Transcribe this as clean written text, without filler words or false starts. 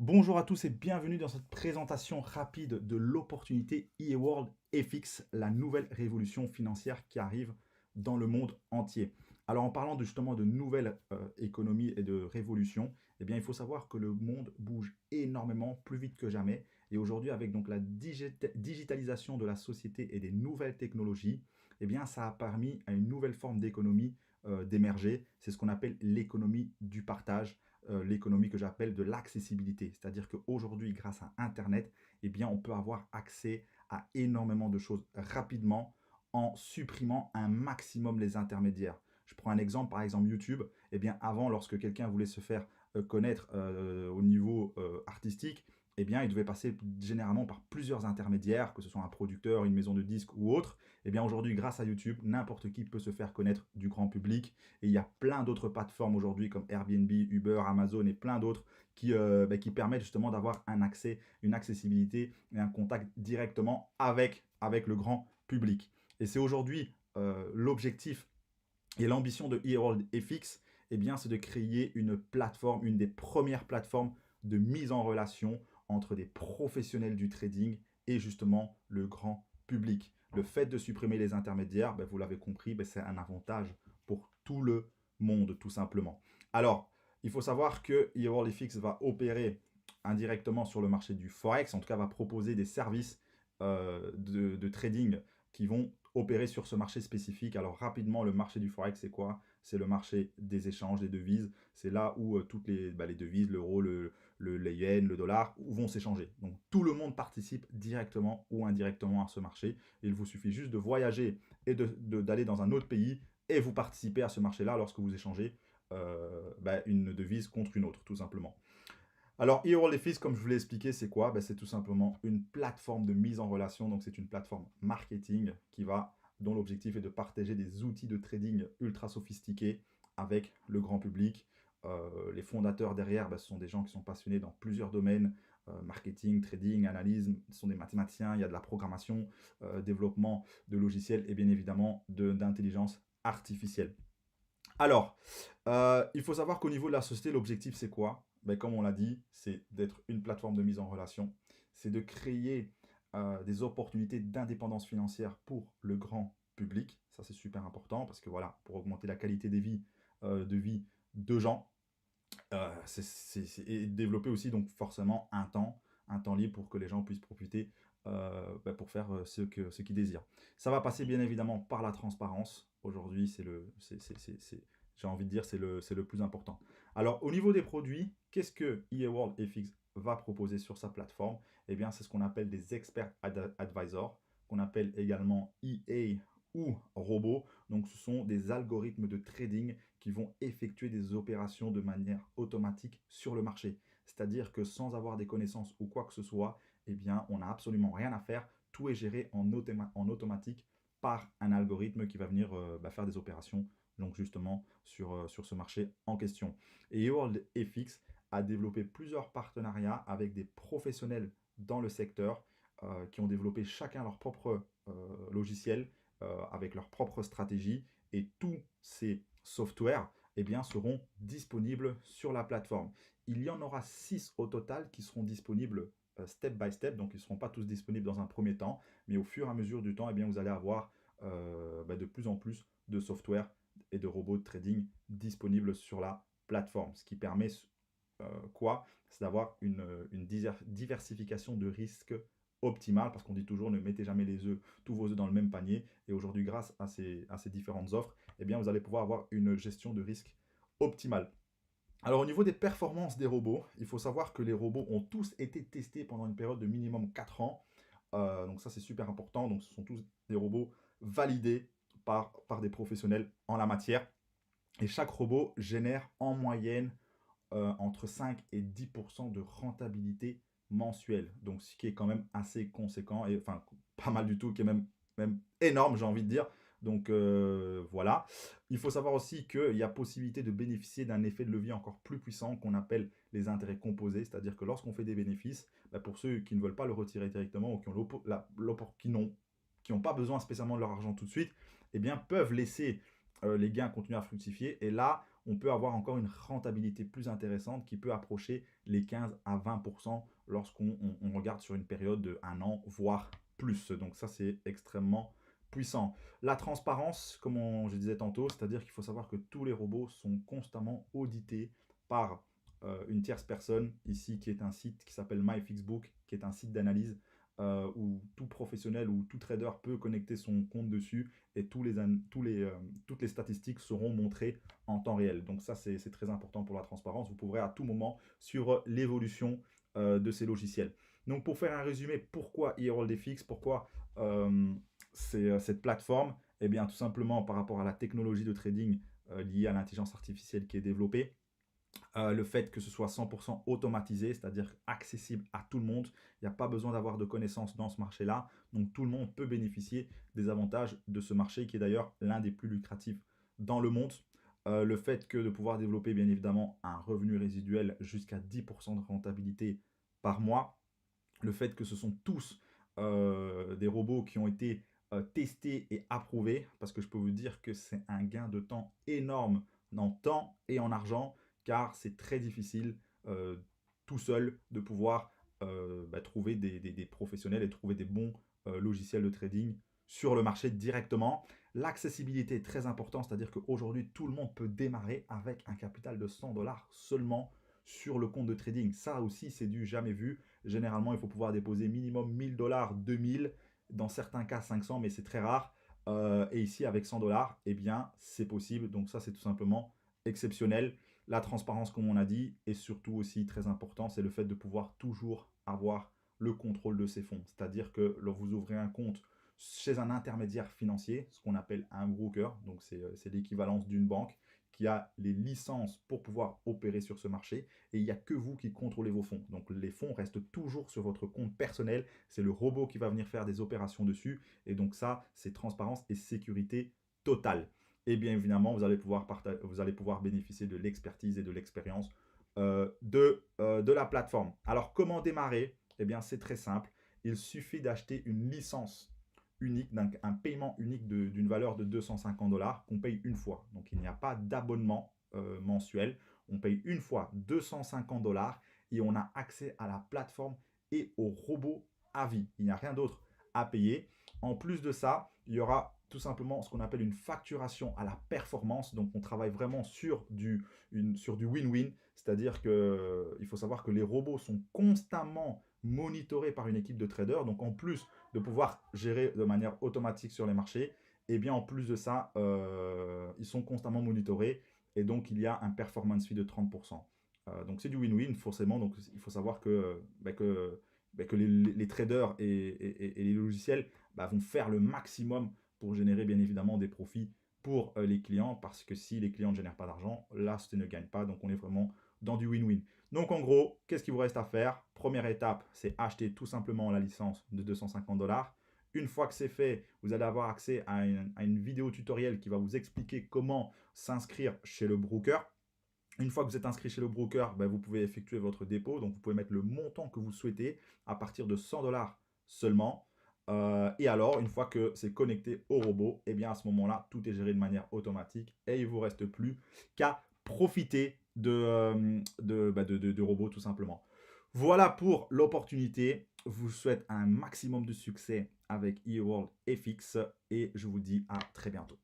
Bonjour à tous et bienvenue dans cette présentation rapide de l'opportunité eWorld FX, la nouvelle révolution financière qui arrive dans le monde entier. Alors en parlant justement de nouvelles économies et de révolution, eh bien il faut savoir que le monde bouge énormément, plus vite que jamais. Et aujourd'hui avec donc la digitalisation de la société et des nouvelles technologies, eh bien ça a permis à une nouvelle forme d'économie d'émerger. C'est ce qu'on appelle l'économie du partage, l'économie que j'appelle de l'accessibilité. C'est-à-dire qu'aujourd'hui, grâce à Internet, eh bien, on peut avoir accès à énormément de choses rapidement en supprimant un maximum les intermédiaires. Je prends un exemple, par exemple YouTube. Eh bien, avant, lorsque quelqu'un voulait se faire connaître au niveau artistique, eh bien, il devait passer généralement par plusieurs intermédiaires, que ce soit un producteur, une maison de disques ou autre. Eh bien, aujourd'hui, grâce à YouTube, n'importe qui peut se faire connaître du grand public. Et il y a plein d'autres plateformes aujourd'hui comme Airbnb, Uber, Amazon et plein d'autres qui permettent justement d'avoir un accès, une accessibilité et un contact directement avec le grand public. Et c'est aujourd'hui l'objectif et l'ambition de eWorld FX, eh bien, c'est de créer une plateforme, une des premières plateformes de mise en relation entre des professionnels du trading et justement le grand public. Le fait de supprimer les intermédiaires, ben, vous l'avez compris, ben, c'est un avantage pour tout le monde, tout simplement. Alors, il faut savoir que eWorld FX va opérer indirectement sur le marché du Forex, en tout cas va proposer des services de trading qui vont opérer sur ce marché spécifique. Alors rapidement, le marché du Forex, c'est quoi? C'est le marché des échanges, des devises. C'est là où toutes les devises, l'euro, le yen, le dollar, vont s'échanger. Donc tout le monde participe directement ou indirectement à ce marché. Il vous suffit juste de voyager et d'aller dans un autre pays et vous participez à ce marché-là lorsque vous échangez une devise contre une autre, tout simplement. Alors, eWorld comme je vous l'ai expliqué, c'est quoi? Ben, c'est tout simplement une plateforme de mise en relation. Donc, c'est une plateforme marketing dont l'objectif est de partager des outils de trading ultra sophistiqués avec le grand public. Les fondateurs derrière, ben, ce sont des gens qui sont passionnés dans plusieurs domaines, marketing, trading, analyse, ce sont des mathématiciens, il y a de la programmation, développement de logiciels et bien évidemment d'intelligence artificielle. Alors, il faut savoir qu'au niveau de la société, l'objectif, c'est quoi? Ben, comme on l'a dit, c'est d'être une plateforme de mise en relation. C'est de créer des opportunités d'indépendance financière pour le grand public. Ça, c'est super important parce que voilà, pour augmenter la qualité de vie de gens, et développer aussi donc forcément un temps libre pour que les gens puissent profiter pour faire ce qu'ils désirent. Ça va passer bien évidemment par la transparence. Aujourd'hui, j'ai envie de dire, c'est le plus important. Alors, au niveau des produits, qu'est-ce que eWorld FX va proposer sur sa plateforme? Eh bien, c'est ce qu'on appelle des expert advisors, qu'on appelle également EA ou robots. Donc, ce sont des algorithmes de trading qui vont effectuer des opérations de manière automatique sur le marché. C'est-à-dire que sans avoir des connaissances ou quoi que ce soit, eh bien, on n'a absolument rien à faire. Tout est géré en automatique par un algorithme qui va venir faire des opérations donc justement sur ce marché en question. Et World FX a développé plusieurs partenariats avec des professionnels dans le secteur qui ont développé chacun leur propre logiciel avec leur propre stratégie et tous ces softwares eh bien, seront disponibles sur la plateforme. Il y en aura 6 au total qui seront disponibles step by step, donc ils ne seront pas tous disponibles dans un premier temps, mais au fur et à mesure du temps, eh bien, vous allez avoir de plus en plus de software et de robots de trading disponibles sur la plateforme, ce qui permet quoi? C'est d'avoir une diversification de risques optimale, parce qu'on dit toujours ne mettez jamais tous vos œufs dans le même panier. Et aujourd'hui, grâce à ces différentes offres, eh bien, vous allez pouvoir avoir une gestion de risque optimale. Alors au niveau des performances des robots, il faut savoir que les robots ont tous été testés pendant une période de minimum 4 ans. Donc ça c'est super important. Donc ce sont tous des robots validés par des professionnels en la matière. Et chaque robot génère en moyenne entre 5 et 10% de rentabilité mensuelle. Donc ce qui est quand même assez conséquent, et enfin pas mal du tout, qui est même énorme, j'ai envie de dire. Donc voilà. Il faut savoir aussi qu'il y a possibilité de bénéficier d'un effet de levier encore plus puissant qu'on appelle les intérêts composés. C'est-à-dire que lorsqu'on fait des bénéfices, bah, pour ceux qui ne veulent pas le retirer directement ou qui n'ont pas besoin spécialement de leur argent tout de suite, eh bien peuvent laisser les gains continuer à fructifier. Et là, on peut avoir encore une rentabilité plus intéressante qui peut approcher les 15 à 20% lorsqu'on regarde sur une période de 1 an, voire plus. Donc ça, c'est extrêmement puissant. La transparence, comme je disais tantôt, c'est-à-dire qu'il faut savoir que tous les robots sont constamment audités par une tierce personne, ici qui est un site qui s'appelle MyFixBook, qui est un site d'analyse où tout professionnel ou tout trader peut connecter son compte dessus et toutes les statistiques seront montrées en temps réel. Donc ça, c'est très important pour la transparence. Vous pourrez à tout moment suivre l'évolution de ces logiciels. Donc pour faire un résumé, pourquoi eWorldFX, pourquoi cette plateforme? Eh bien tout simplement par rapport à la technologie de trading liée à l'intelligence artificielle qui est développée. Le fait que ce soit 100% automatisé, c'est-à-dire accessible à tout le monde. Il n'y a pas besoin d'avoir de connaissances dans ce marché-là. Donc tout le monde peut bénéficier des avantages de ce marché qui est d'ailleurs l'un des plus lucratifs dans le monde. Le fait que de pouvoir développer bien évidemment un revenu résiduel jusqu'à 10% de rentabilité par mois. Le fait que ce sont tous des robots qui ont été testés et approuvés, parce que je peux vous dire que c'est un gain de temps énorme en temps et en argent, car c'est très difficile tout seul de pouvoir trouver des professionnels et trouver des bons logiciels de trading sur le marché directement. L'accessibilité est très importante, c'est-à-dire qu'aujourd'hui, tout le monde peut démarrer avec un capital de 100$ seulement sur le compte de trading. Ça aussi, c'est du jamais vu. Généralement, il faut pouvoir déposer minimum 1000$, 2000, dans certains cas 500, mais c'est très rare. Et ici, avec 100$, eh bien, c'est possible. Donc ça, c'est tout simplement exceptionnel. La transparence, comme on a dit, est surtout aussi très important, c'est le fait de pouvoir toujours avoir le contrôle de ses fonds. C'est-à-dire que lorsque vous ouvrez un compte chez un intermédiaire financier, ce qu'on appelle un broker, donc c'est l'équivalence d'une banque, qui a les licences pour pouvoir opérer sur ce marché, et il n'y a que vous qui contrôlez vos fonds. Donc les fonds restent toujours sur votre compte personnel, c'est le robot qui va venir faire des opérations dessus, et donc ça, c'est transparence et sécurité totale. Et bien évidemment, vous allez pouvoir bénéficier de l'expertise et de l'expérience de la plateforme. Alors, comment démarrer? Eh bien, c'est très simple. Il suffit d'acheter une licence unique, un paiement unique d'une valeur de 250$ qu'on paye une fois. Donc, il n'y a pas d'abonnement mensuel. On paye une fois 250$ et on a accès à la plateforme et au robot à vie. Il n'y a rien d'autre à payer. En plus de ça, il y aura tout simplement ce qu'on appelle une facturation à la performance. Donc, on travaille vraiment sur du win-win. C'est-à-dire qu'il faut savoir que les robots sont constamment monitorés par une équipe de traders. Donc, en plus de pouvoir gérer de manière automatique sur les marchés, et bien en plus de ça, ils sont constamment monitorés. Et donc, il y a un performance fee de 30%. Donc, c'est du win-win, forcément. Donc, il faut savoir que les traders et les logiciels vont faire le maximum pour générer bien évidemment des profits pour les clients, parce que si les clients ne génèrent pas d'argent, là, ce ne gagne pas. Donc, on est vraiment dans du win-win. Donc, en gros, qu'est-ce qu'il vous reste à faire? Première étape, c'est acheter tout simplement la licence de 250$. Une fois que c'est fait, vous allez avoir accès à une vidéo tutoriel qui va vous expliquer comment s'inscrire chez le broker. Une fois que vous êtes inscrit chez le broker, vous pouvez effectuer votre dépôt. Donc, vous pouvez mettre le montant que vous souhaitez à partir de 100$ seulement. Et alors, une fois que c'est connecté au robot, eh bien à ce moment-là, tout est géré de manière automatique et il ne vous reste plus qu'à profiter de robots tout simplement. Voilà pour l'opportunité. Je vous souhaite un maximum de succès avec eWorldFX et je vous dis à très bientôt.